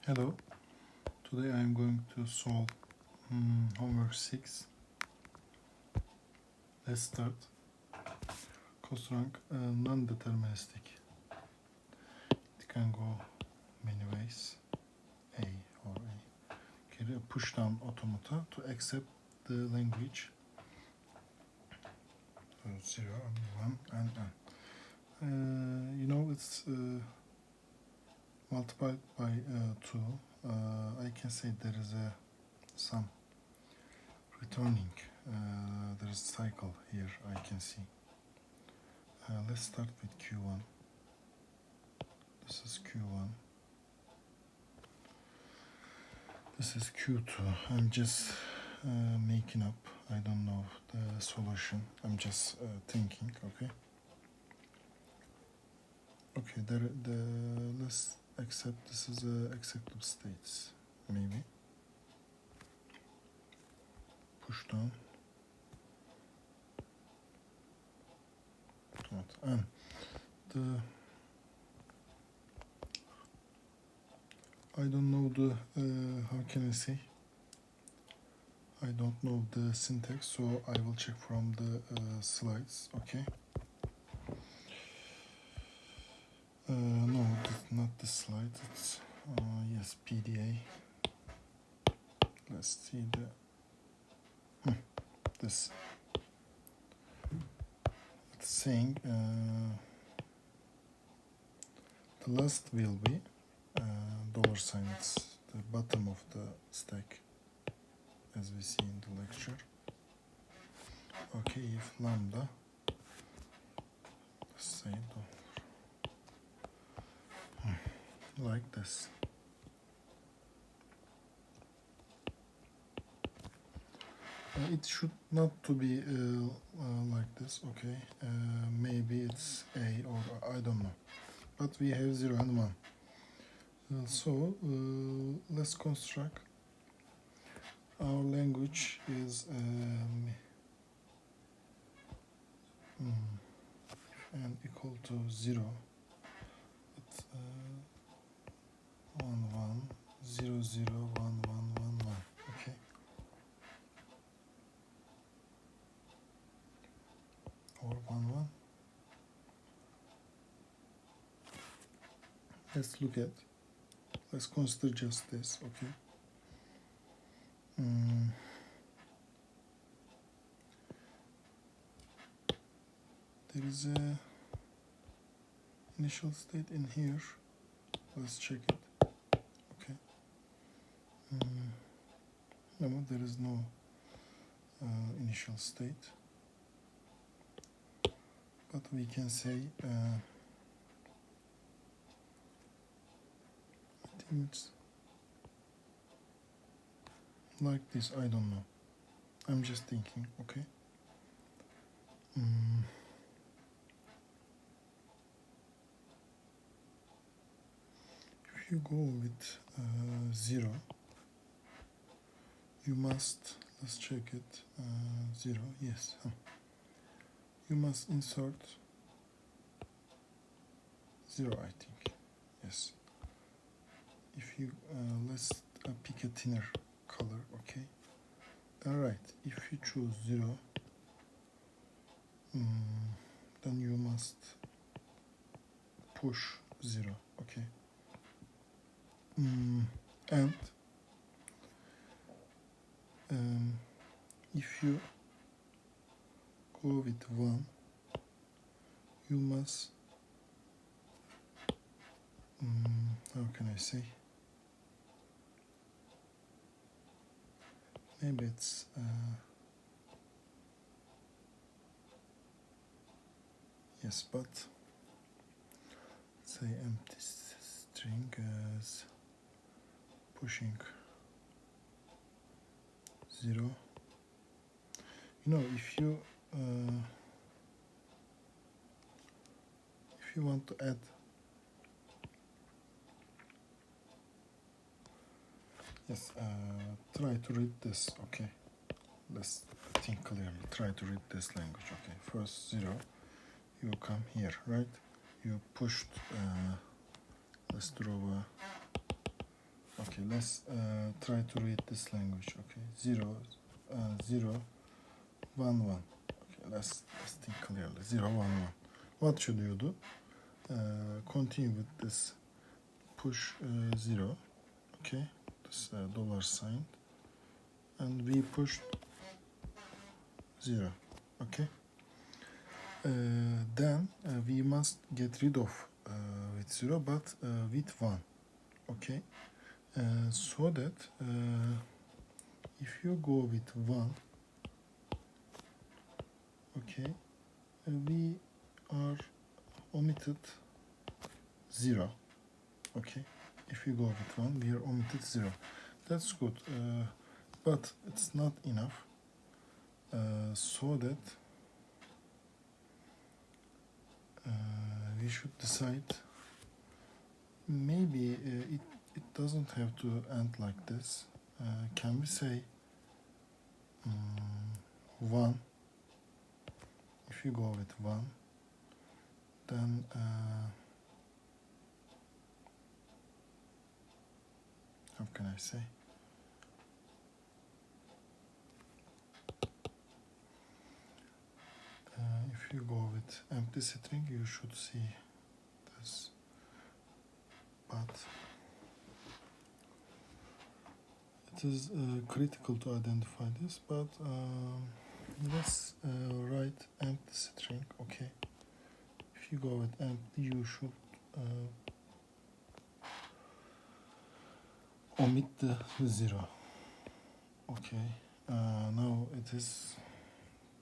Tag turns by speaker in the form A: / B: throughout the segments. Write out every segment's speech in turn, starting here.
A: Hello, today I am going to solve homework 6. Let's start. Cost rank non-deterministic. It can go many ways, A or A. Okay, push down automata to accept the language. So 0 and 1 and n. It's multiplied by 2. I can say there is some returning. There is a cycle here I can see. Let's start with Q1. This is Q1. This is Q2. I'm just making up. I don't know the solution. I'm just thinking. Okay. Okay. Let's accept this is acceptable states. Maybe. Push down. And I don't know the how can I say? I don't know the syntax, so I will check from the slides. Okay. No, not the slide. It's yes, PDA. Let's see this. It's saying the last will be $sign. It's the bottom of the stack, as we see in the lecture. Okay, if lambda, let's say like this. It should not to be like this. Okay, maybe it's A or I don't know, but we have 0 and 1. So let's construct. Our language is n equal to 0. It's 1 1 0 0 1 1 1 1. Okay. Or 1 1. Let's look at. Let's consider just this. Okay. There is a initial state in here. Let's check it. Okay. No, there is no initial state. But we can say I think it's like this. I don't know. I'm just thinking. Okay. If you go with 0, you must, let's check it, 0, yes. You must insert 0, I think, yes. If you, let's pick a thinner color, okay. Alright, if you choose 0, then you must push 0, okay. And if you go with 1, you must how can I say, maybe it's yes, but say empty string as pushing 0. If you want to add yes, try to read this. Okay, let's think clearly. Try to read this language. Okay, first 0, you come here, right? You pushed let's draw a Okay, let's try to read this language. Okay, 0, 0, 1, 1. Okay, let's think clearly. 0, 1, 1. What should you do? Continue with this push 0. Okay, this dollar sign, and we pushed 0. Okay. Then we must get rid of with 0, but with 1. Okay. So that if you go with 1, okay, we are omitted 0. Okay, if you go with 1, we are omitted 0. That's good, but it's not enough. So that we should decide. Maybe it doesn't have to end like this. Can we say 1? If you go with 1, then how can I say? If you go with empty string, you should see this. But it is critical to identify this. But let's write empty string. Okay. If you go with empty, you should omit the 0. Okay. Now it is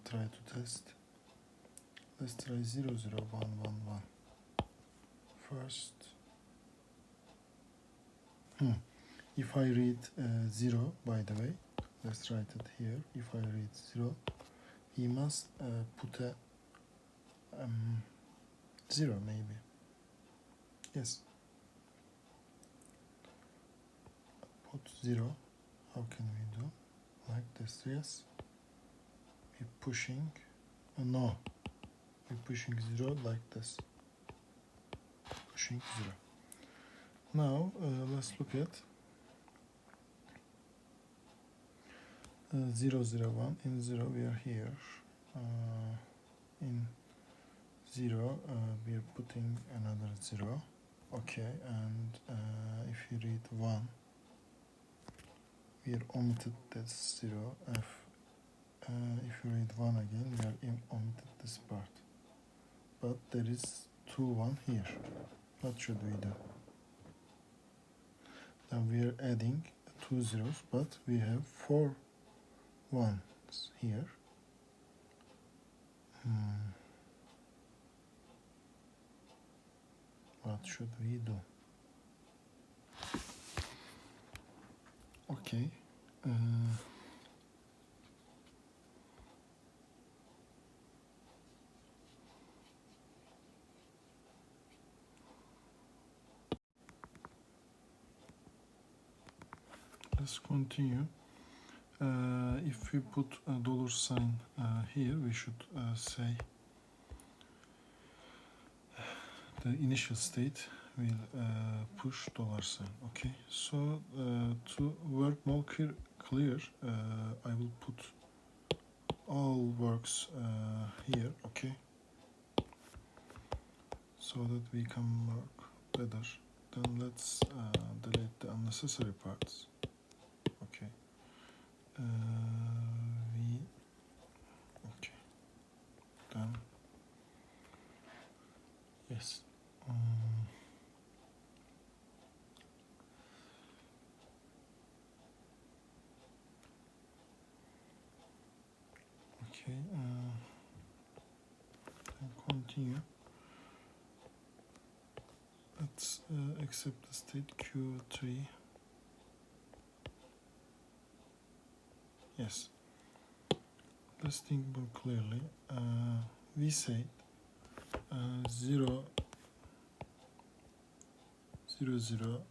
A: try to test. Let's try 0, 0, 1, 1, 1. First. If I read 0, by the way, let's write it here. If I read 0, we must put a 0 maybe. Yes. Put 0. How can we do? Like this, yes. We're pushing. No. We're pushing 0 like this. Pushing 0. Now, let's look at 0, 0, 1. In 0, we are here. In 0, we are putting another 0. Okay, and if you read 1, we are omitted this 0. If you read 1 again, we are omitted this part. But there is 2, 1 here. What should we do? Now we are adding 2 zeros, but we have 4 1s here. What should we do? Okay. Let's continue. If we put a dollar sign here, we should say the initial state will push dollar sign. Okay, so to work more clear, I will put all works here. Okay, so that we can work better. Then let's delete the unnecessary parts. Okay. Okay. Then yes. Okay. Then continue. Let's accept the state Q3. Yes. Let's think more clearly. We said 0, 0, 0,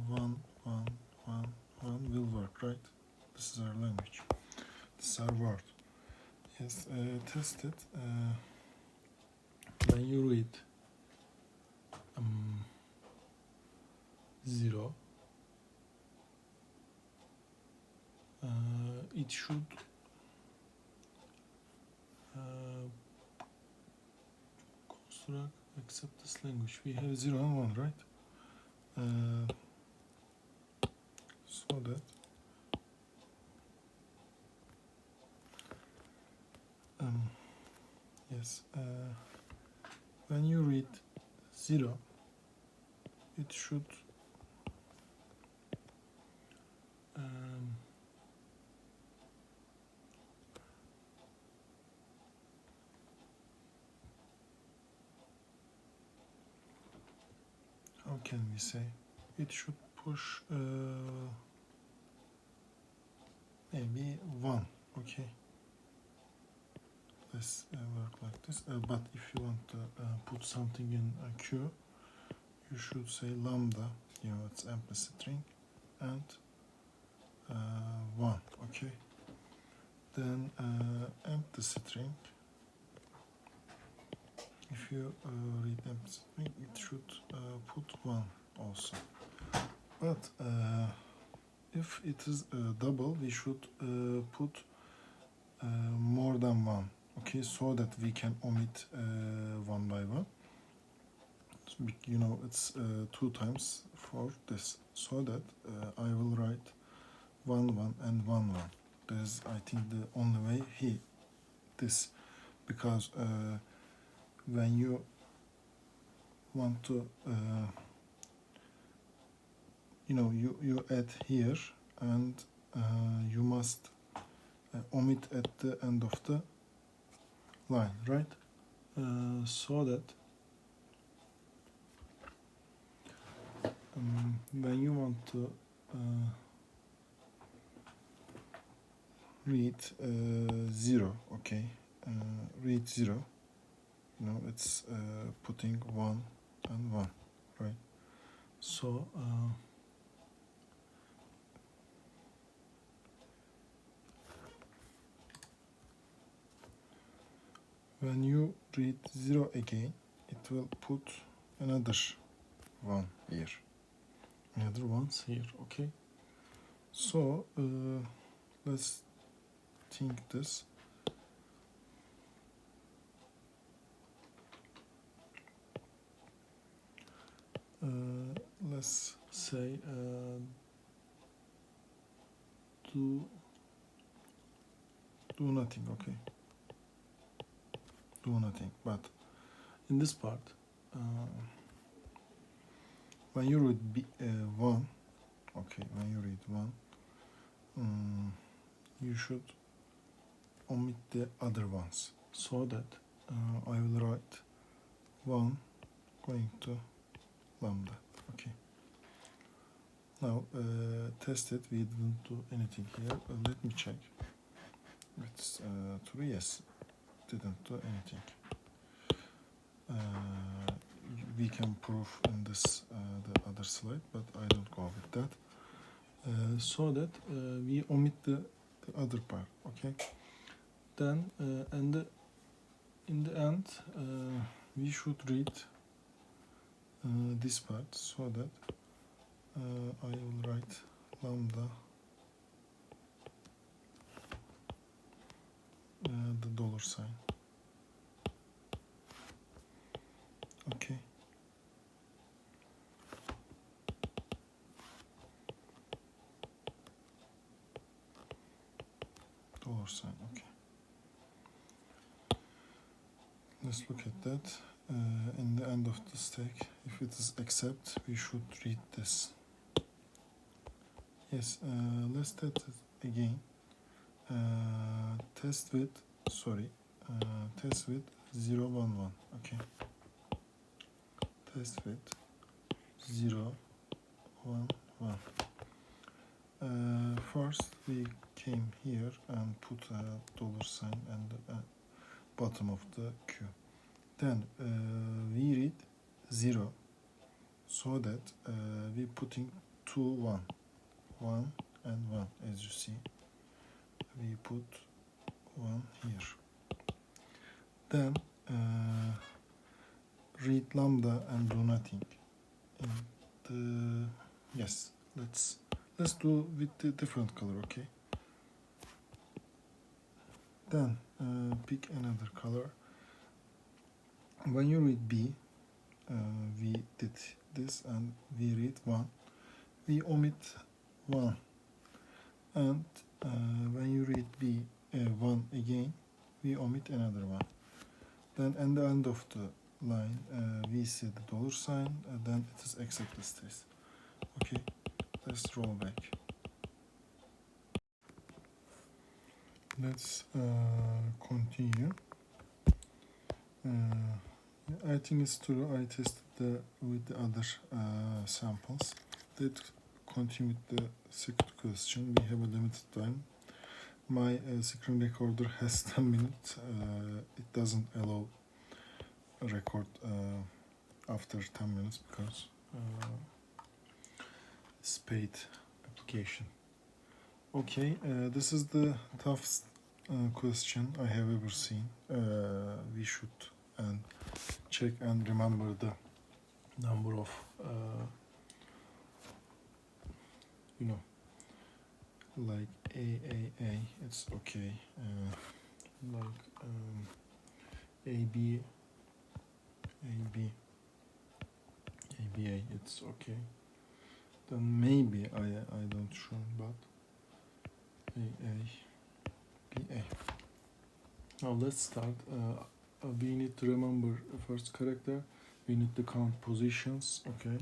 A: 1, 1, 1, 1 will work, right? This is our language. This is our word. Yes, test it. When you read 0, it should construct accept this language. We have 0 and 1, right? So that yes, when you read 0, it should how can we say, it should push maybe 1, okay, let's work like this, but if you want to put something in a queue, you should say lambda, it's empty string, and 1, okay, then empty string, if you read empty string, it should put 1 also, but if it is double, we should put more than 1, okay, so that we can omit one by one. It's 2 times for this, so that I will write 1 1 and 1 1. That is, I think, the only way this, because when you want to you add here, and you must omit at the end of the line, right? So that when you want to read 0, okay, read 0, it's putting 1 and 1, right? So when you read 0 again, it will put another 1 here, another ones here, okay? So let's think this. Let's say do nothing, okay? Do nothing, but in this part, when you read 1, okay, when you read 1, you should omit the other ones, so that I will write 1 going to lambda, okay. Now test it. We didn't do anything here. Let me check. It's true. Yes, didn't do anything. We can prove in this the other slide, but I don't go with that. So that we omit the other part, okay. Then and in the end we should read this part, so that I will write lambda the dollar sign, okay. Dollar sign, okay. Let's look at that. In the end of the stack, if it is accept, we should read this. Yes, let's test it again. Test with 0 1 1, okay. Test with 0 1 1. First we came here and put a dollar sign and the bottom of the queue. Then we read 0, so that we putting 2 1 1 and 1, as you see. We put 1 here. Then read lambda and do nothing. And yes, let's do with the different color, okay. Then pick another color. When you read B, we did this and we read 1. We omit 1. And when you read B 1 again, we omit another 1. Then at the end of the line, we see the dollar sign, then it is accept the states. Okay, let's roll back. Let's continue. I think it's true. I tested with the other samples. Let's continue with the second question. We have a limited time. My screen recorder has 10 minutes. It doesn't allow a record after 10 minutes because it's paid application. Okay, this is the toughest question I have ever seen. We should check and remember the number of like A, it's okay. Like AB, ABA, it's okay. Then maybe I don't sure, but BA. Now let's start. We need to remember first character. We need to count positions. Okay.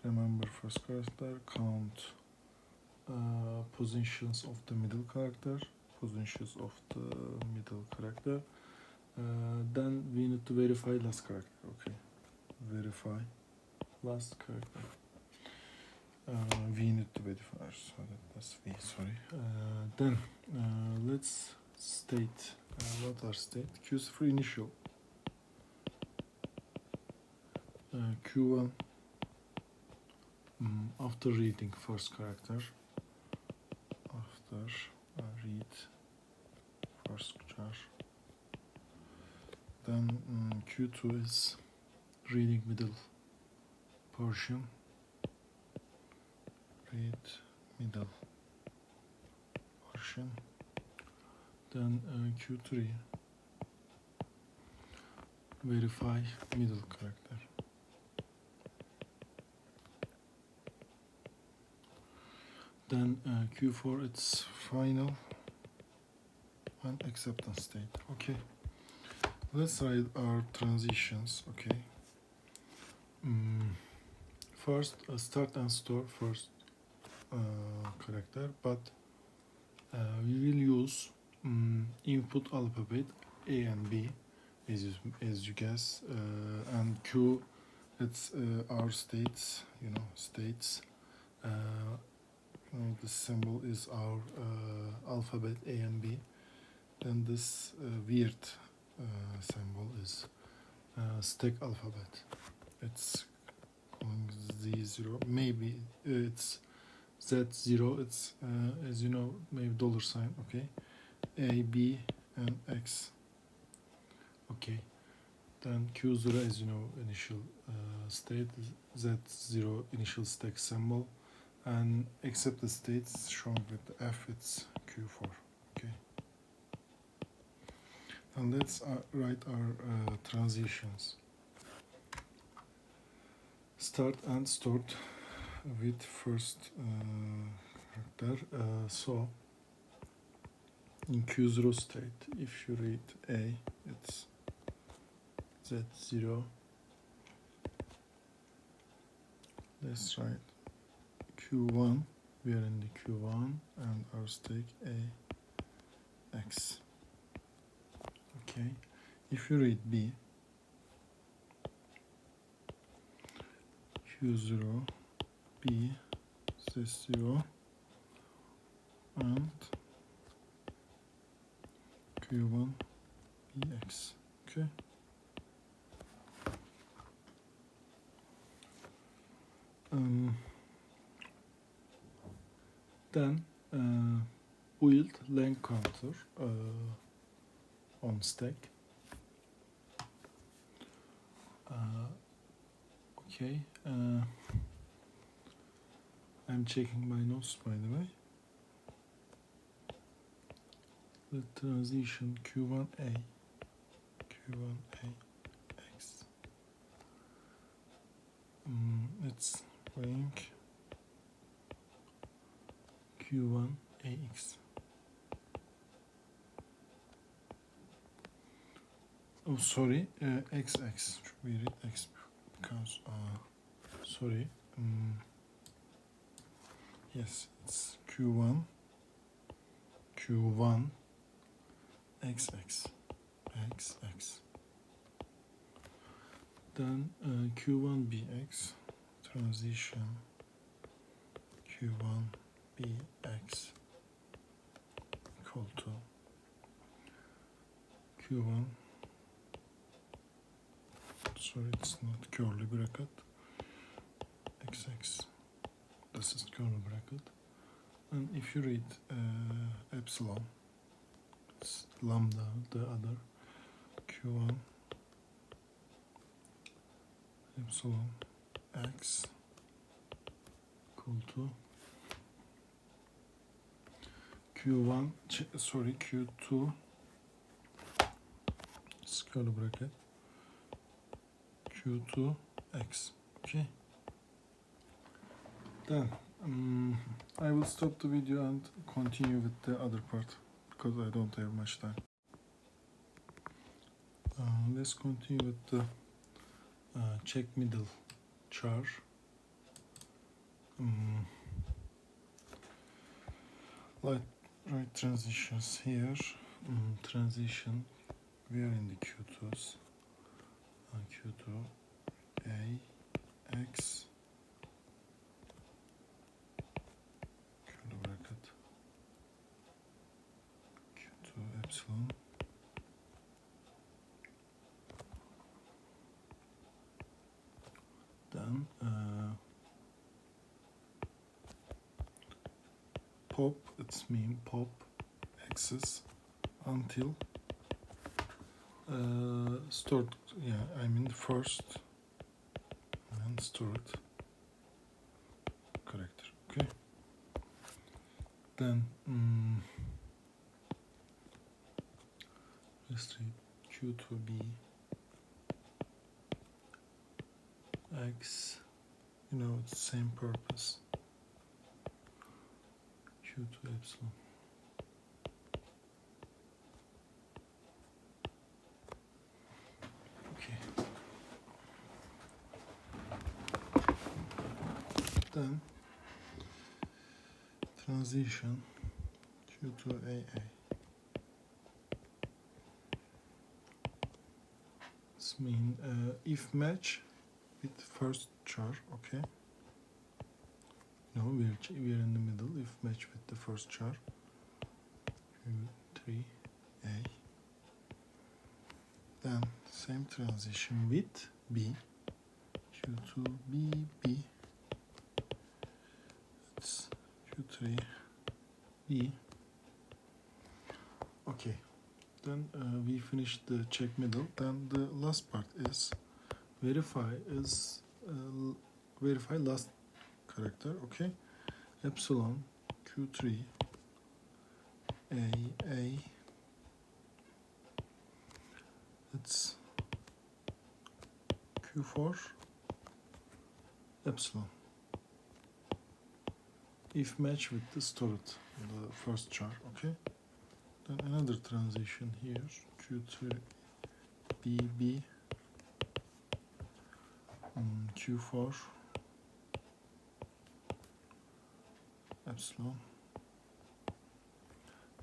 A: Remember first character. Count positions of the middle character. Positions of the middle character. Then we need to verify last character. Okay. Verify last character. We need to verify, so that's V, sorry. Then let's state, what are state? Q's for initial. Q1 after reading first character. After read first character. Then Q2 is reading middle portion. Read middle portion. Then Q3 verify middle character. Then Q4 it's final and acceptance state. Okay, let's write our transitions. Okay, first start and store first character, but we will use input alphabet A and B as you guess, and Q it's our states, states. The symbol is our alphabet A and B. Then this weird symbol is stack alphabet. It's Z0. Maybe it's Z0. It's as you know, maybe dollar sign. Okay, A, B, and X. Okay. Then Q0, as you know, initial state. Z0 initial stack symbol. And accept the states shown with the F, it's Q4. Okay. And let's write our transitions. Start and start with first character. So in Q0 state, if you read A, it's Z0. Let's write Q1, we are in the Q1 and our stake A, X. Okay, if you read B, Q0, B, Z0, and Q1, BX. Okay. Then build length counter on stack. Okay, I'm checking my notes by the way. the transition Q1A X. It's going Q1AX. Oh, sorry, XX. We read X because, sorry. Yes, it's Q1 XX. Then Q1BX transition Q1BX equal to Q1. Sorry, it's not curly bracket. XX. This is curly bracket. And if you read epsilon, it's lambda, the other Q1 epsilon X equal to Q1, sorry, Q2 curly bracket Q2 X. Okay. Then I will stop the video and continue with the other part because I don't have much time. Let's continue with the check middle char. Right transitions here. Transition, we are in the Q2s. Q2 A X curly bracket Q2 epsilon then pop, it's mean pop axis until stored, yeah, I mean the first and stored character. Okay, then let's read Q2B X, you know, it's the same purpose. Q2 epsilon. Okay. Then transition Q2AA. This mean if match with first char. Okay. No, we're in the middle. If match with the first char. Q3A. Then same transition with B. Q2B. It's Q3B. Okay. Then we finished the check middle. Then the last part is verify last character. Okay. Epsilon Q3 A. It's Q4 epsilon. If match with the stored, the first char. Okay. Then another transition here, Q3BB, Q4 epsilon,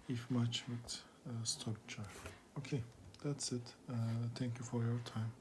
A: if match with stored char. Okay, that's it. Thank you for your time.